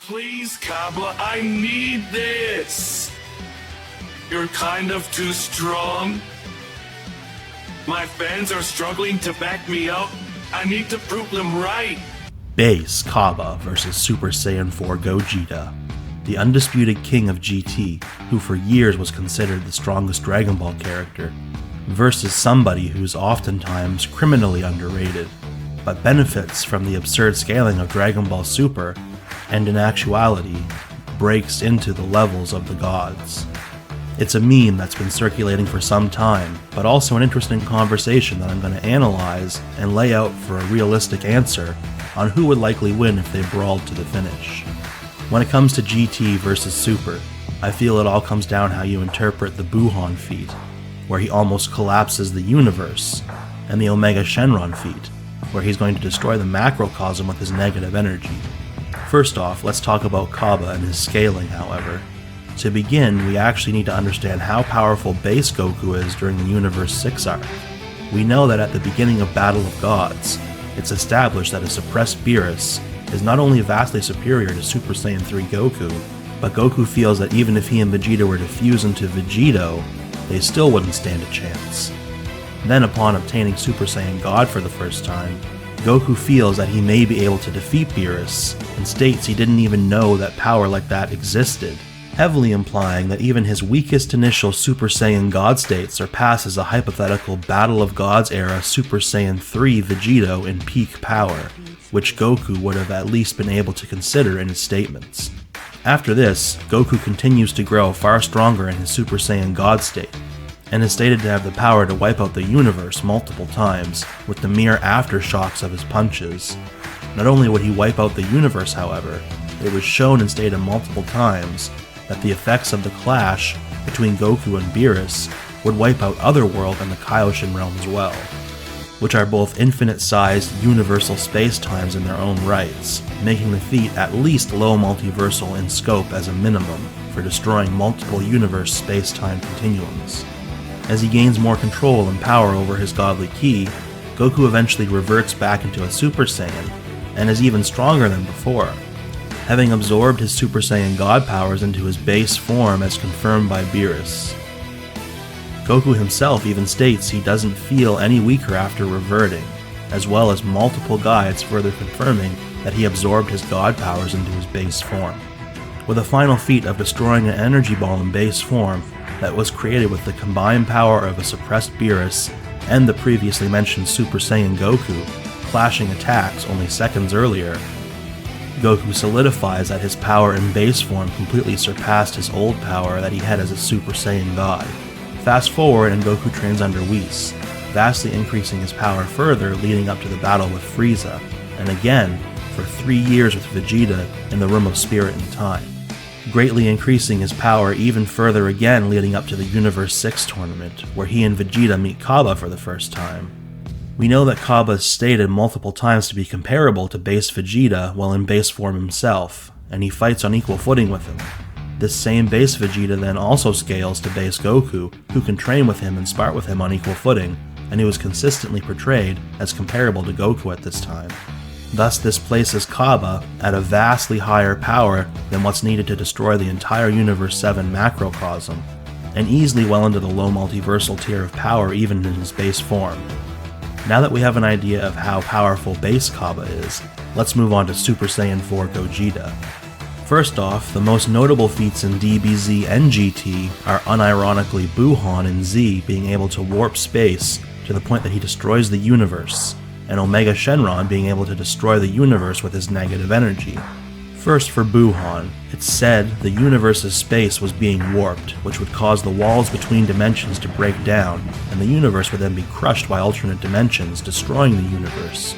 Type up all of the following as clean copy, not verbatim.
Please, Cabba, I need this! You're kind of too strong. My fans are struggling to back me up. I need to prove them right. Base Cabba vs Super Saiyan 4 Gogeta, the undisputed king of GT, who for years was considered the strongest Dragon Ball character, versus somebody who's oftentimes criminally underrated, but benefits from the absurd scaling of Dragon Ball Super, and in actuality, breaks into the levels of the gods. It's a meme that's been circulating for some time, but also an interesting conversation that I'm going to analyze and lay out for a realistic answer on who would likely win if they brawled to the finish. When it comes to GT versus Super, I feel it all comes down how you interpret the Buhan feat, where he almost collapses the universe, and the Omega Shenron feat, where he's going to destroy the macrocosm with his negative energy. First off, let's talk about Cabba and his scaling, however. To begin, we actually need to understand how powerful base Goku is during the Universe 6 arc. We know that at the beginning of Battle of Gods, it's established that a suppressed Beerus is not only vastly superior to Super Saiyan 3 Goku, but Goku feels that even if he and Vegeta were to fuse into Vegito, they still wouldn't stand a chance. Then upon obtaining Super Saiyan God for the first time, Goku feels that he may be able to defeat Beerus, and states he didn't even know that power like that existed, heavily implying that even his weakest initial Super Saiyan God state surpasses a hypothetical Battle of Gods era Super Saiyan 3 Vegito in peak power, which Goku would have at least been able to consider in his statements. After this, Goku continues to grow far stronger in his Super Saiyan God state, and is stated to have the power to wipe out the universe multiple times with the mere aftershocks of his punches. Not only would he wipe out the universe, however, it was shown and stated multiple times that the effects of the clash between Goku and Beerus would wipe out Otherworld and the Kaioshin realm as well, which are both infinite-sized universal spacetimes in their own rights, making the feat at least low multiversal in scope as a minimum for destroying multiple universe space-time continuums. As he gains more control and power over his godly ki, Goku eventually reverts back into a Super Saiyan, and is even stronger than before, having absorbed his Super Saiyan God powers into his base form as confirmed by Beerus. Goku himself even states he doesn't feel any weaker after reverting, as well as multiple guides further confirming that he absorbed his God powers into his base form. With a final feat of destroying an energy ball in base form that was created with the combined power of a suppressed Beerus and the previously mentioned Super Saiyan Goku, clashing attacks only seconds earlier, Goku solidifies that his power in base form completely surpassed his old power that he had as a Super Saiyan God. Fast forward and Goku trains under Whis, vastly increasing his power further leading up to the battle with Frieza, and again for 3 years with Vegeta in the Room of Spirit and Time, greatly increasing his power even further again leading up to the Universe 6 tournament, where he and Vegeta meet Cabba for the first time. We know that Cabba is stated multiple times to be comparable to base Vegeta while in base form himself, and he fights on equal footing with him. This same base Vegeta then also scales to base Goku, who can train with him and spar with him on equal footing, and who is consistently portrayed as comparable to Goku at this time. Thus this places Cabba at a vastly higher power than what's needed to destroy the entire Universe 7 macrocosm, and easily well into the low multiversal tier of power even in his base form. Now that we have an idea of how powerful base Cabba is, let's move on to Super Saiyan 4 Gogeta. First off, the most notable feats in DBZ and GT are unironically Buhan and Z being able to warp space to the point that he destroys the universe, and Omega Shenron being able to destroy the universe with his negative energy. First for Buhan, it's said the universe's space was being warped, which would cause the walls between dimensions to break down, and the universe would then be crushed by alternate dimensions, destroying the universe.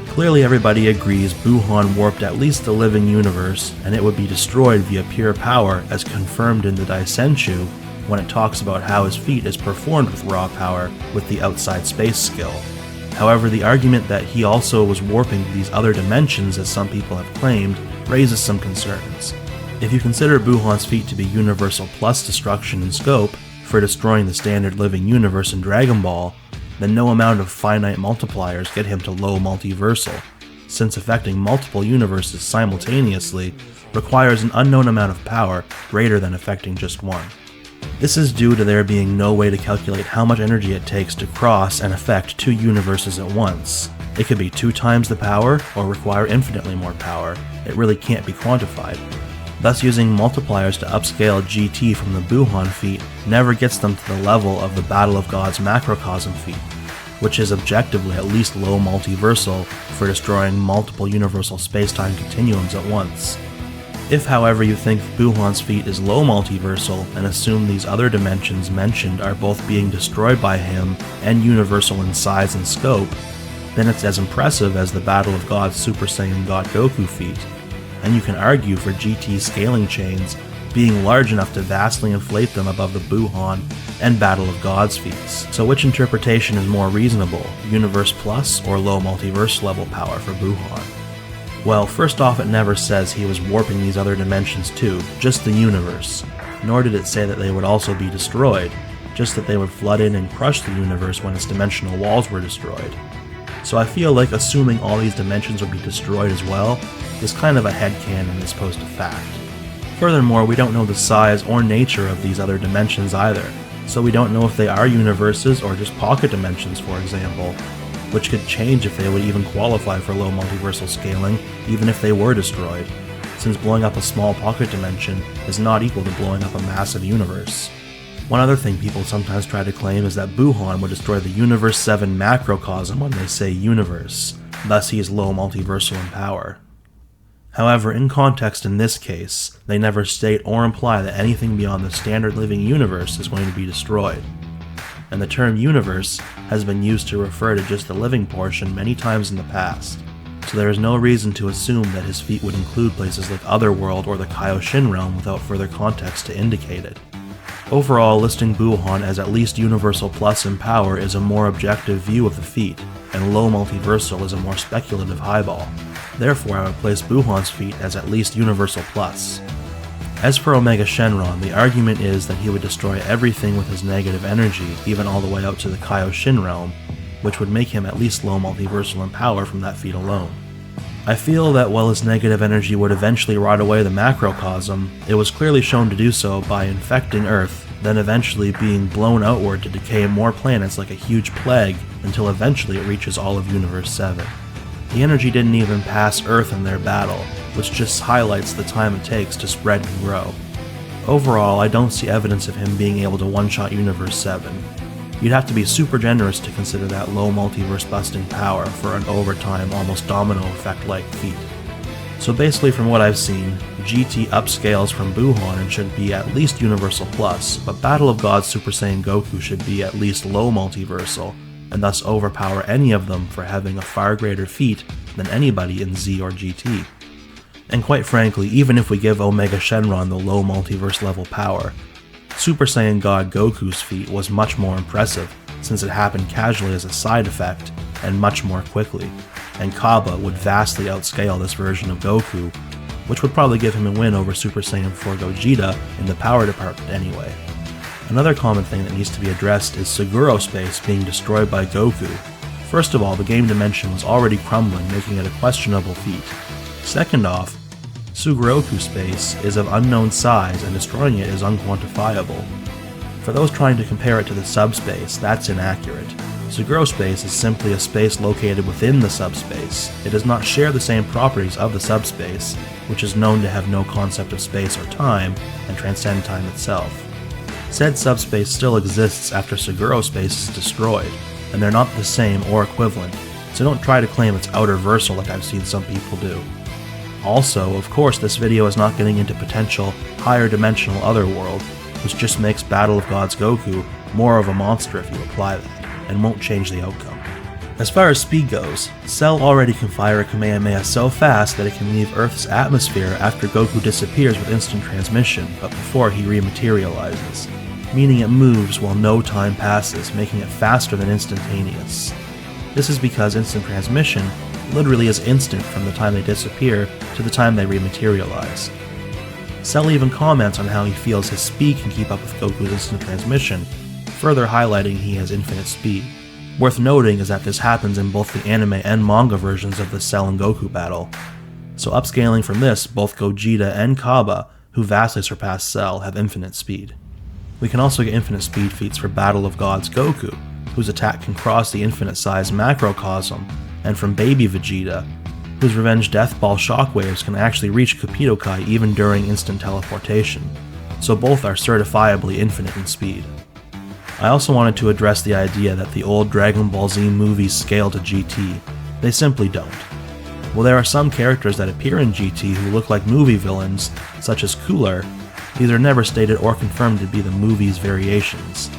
Clearly everybody agrees Buhan warped at least the living universe, and it would be destroyed via pure power as confirmed in the Daisenshu when it talks about how his feat is performed with raw power with the outside space skill. However, the argument that he also was warping these other dimensions, as some people have claimed, raises some concerns. If you consider Buhan's feat to be universal plus destruction in scope for destroying the standard living universe in Dragon Ball, then no amount of finite multipliers get him to low multiversal, since affecting multiple universes simultaneously requires an unknown amount of power greater than affecting just one. This is due to there being no way to calculate how much energy it takes to cross and affect two universes at once. It could be 2 times the power, or require infinitely more power. It really can't be quantified. Thus, using multipliers to upscale GT from the Buhan feat never gets them to the level of the Battle of Gods macrocosm feat, which is objectively at least low multiversal for destroying multiple universal spacetime continuums at once. If, however, you think Buhan's feat is low multiversal and assume these other dimensions mentioned are both being destroyed by him and universal in size and scope, then it's as impressive as the Battle of Gods Super Saiyan God Goku feat, and you can argue for GT's scaling chains being large enough to vastly inflate them above the Buhan and Battle of Gods feats. So which interpretation is more reasonable, Universe Plus or low multiverse level power for Buhan? Well, first off, it never says he was warping these other dimensions too, just the universe. Nor did it say that they would also be destroyed, just that they would flood in and crush the universe when its dimensional walls were destroyed. So I feel like assuming all these dimensions would be destroyed as well is kind of a headcanon as opposed to fact. Furthermore, we don't know the size or nature of these other dimensions either, so we don't know if they are universes or just pocket dimensions, for example, which could change if they would even qualify for low multiversal scaling, even if they were destroyed, since blowing up a small pocket dimension is not equal to blowing up a massive universe. One other thing people sometimes try to claim is that Buhan would destroy the Universe 7 macrocosm when they say universe, thus he is low multiversal in power. However, in context in this case, they never state or imply that anything beyond the standard living universe is going to be destroyed. And the term universe has been used to refer to just the living portion many times in the past, so there is no reason to assume that his feat would include places like Otherworld or the Kaioshin realm without further context to indicate it. Overall, listing Buhan as at least Universal Plus in power is a more objective view of the feat, and low multiversal is a more speculative highball. Therefore, I would place Buhan's feat as at least Universal Plus. As for Omega Shenron, the argument is that he would destroy everything with his negative energy, even all the way out to the Kaioshin realm, which would make him at least low multiversal in power from that feat alone. I feel that while his negative energy would eventually rot away the macrocosm, it was clearly shown to do so by infecting Earth, then eventually being blown outward to decay more planets like a huge plague until eventually it reaches all of Universe 7. The energy didn't even pass Earth in their battle, which just highlights the time it takes to spread and grow. Overall, I don't see evidence of him being able to one-shot Universe 7. You'd have to be super generous to consider that low multiverse busting power for an overtime, almost domino effect-like feat. So basically from what I've seen, GT upscales from Buhan and should be at least Universal Plus, but Battle of Gods Super Saiyan Goku should be at least low multiversal, and thus overpower any of them for having a far greater feat than anybody in Z or GT. And quite frankly, even if we give Omega Shenron the low multiverse level power, Super Saiyan God Goku's feat was much more impressive, since it happened casually as a side effect, and much more quickly, and Cabba would vastly outscale this version of Goku, which would probably give him a win over Super Saiyan 4 Gogeta in the power department anyway. Another common thing that needs to be addressed is Suguro space being destroyed by Goku. First of all, the game dimension was already crumbling, making it a questionable feat. Second off, Suguroku space is of unknown size and destroying it is unquantifiable. For those trying to compare it to the subspace, that's inaccurate. Suguro space is simply a space located within the subspace. It does not share the same properties of the subspace, which is known to have no concept of space or time and transcend time itself. Said subspace still exists after Suguro space is destroyed, and they're not the same or equivalent, so don't try to claim it's outerversal like I've seen some people do. Also, of course, this video is not getting into potential higher dimensional otherworld, which just makes Battle of Gods Goku more of a monster if you apply that, and won't change the outcome. As far as speed goes, Cell already can fire a Kamehameha so fast that it can leave Earth's atmosphere after Goku disappears with instant transmission, but before he rematerializes, meaning it moves while no time passes, making it faster than instantaneous. This is because instant transmission literally is instant from the time they disappear to the time they rematerialize. Cell even comments on how he feels his speed can keep up with Goku's instant transmission, further highlighting he has infinite speed. Worth noting is that this happens in both the anime and manga versions of the Cell and Goku battle. So upscaling from this, both Gogeta and Cabba, who vastly surpass Cell, have infinite speed. We can also get infinite speed feats for Battle of Gods Goku, whose attack can cross the infinite-sized macrocosm, and from Baby Vegeta, whose Revenge Death Ball shockwaves can actually reach Capitokai even during instant teleportation, so both are certifiably infinite in speed. I also wanted to address the idea that the old Dragon Ball Z movies scale to GT. They simply don't. While there are some characters that appear in GT who look like movie villains, such as Cooler, these are never stated or confirmed to be the movie's variations.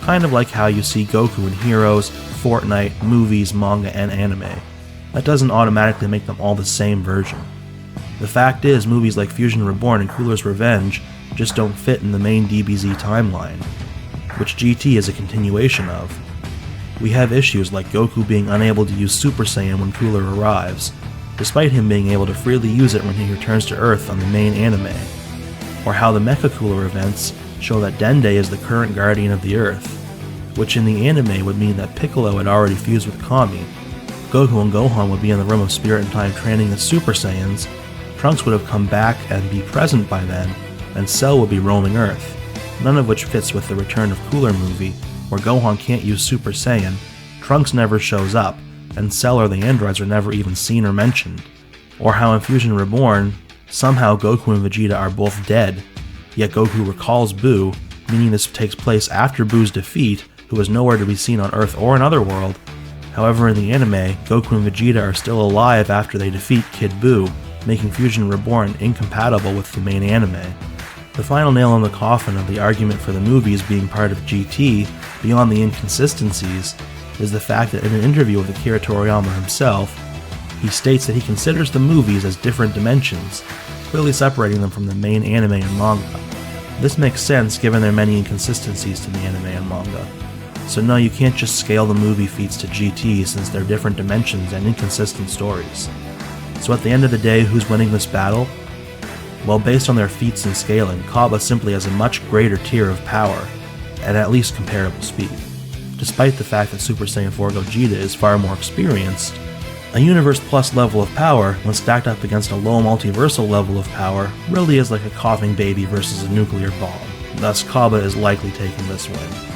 Kind of like how you see Goku in Heroes, Fortnite, movies, manga, and anime. That doesn't automatically make them all the same version. The fact is, movies like Fusion Reborn and Cooler's Revenge just don't fit in the main DBZ timeline, which GT is a continuation of. We have issues like Goku being unable to use Super Saiyan when Cooler arrives, despite him being able to freely use it when he returns to Earth on the main anime, or how the Mecha Cooler events show that Dende is the current guardian of the Earth, which in the anime would mean that Piccolo had already fused with Kami, Goku and Gohan would be in the Room of Spirit and Time training as Super Saiyans, Trunks would have come back and be present by then, and Cell would be roaming Earth, none of which fits with the Return of Cooler movie, where Gohan can't use Super Saiyan, Trunks never shows up, and Cell or the androids are never even seen or mentioned, or how in Fusion Reborn, somehow Goku and Vegeta are both dead, yet Goku recalls Buu, meaning this takes place after Buu's defeat, who is nowhere to be seen on Earth or another world. However, in the anime, Goku and Vegeta are still alive after they defeat Kid Buu, making Fusion Reborn incompatible with the main anime. The final nail in the coffin of the argument for the movies being part of GT, beyond the inconsistencies, is the fact that in an interview with Akira Toriyama himself, he states that he considers the movies as different dimensions, clearly separating them from the main anime and manga. This makes sense given their many inconsistencies to the anime and manga. So no, you can't just scale the movie feats to GT since they're different dimensions and inconsistent stories. So at the end of the day, who's winning this battle? Well, based on their feats and scaling, Cabba simply has a much greater tier of power, and at least comparable speed. Despite the fact that Super Saiyan 4 Gogeta is far more experienced, a Universe Plus level of power, when stacked up against a low multiversal level of power, really is like a coughing baby versus a nuclear bomb. Thus, Cabba is likely taking this win.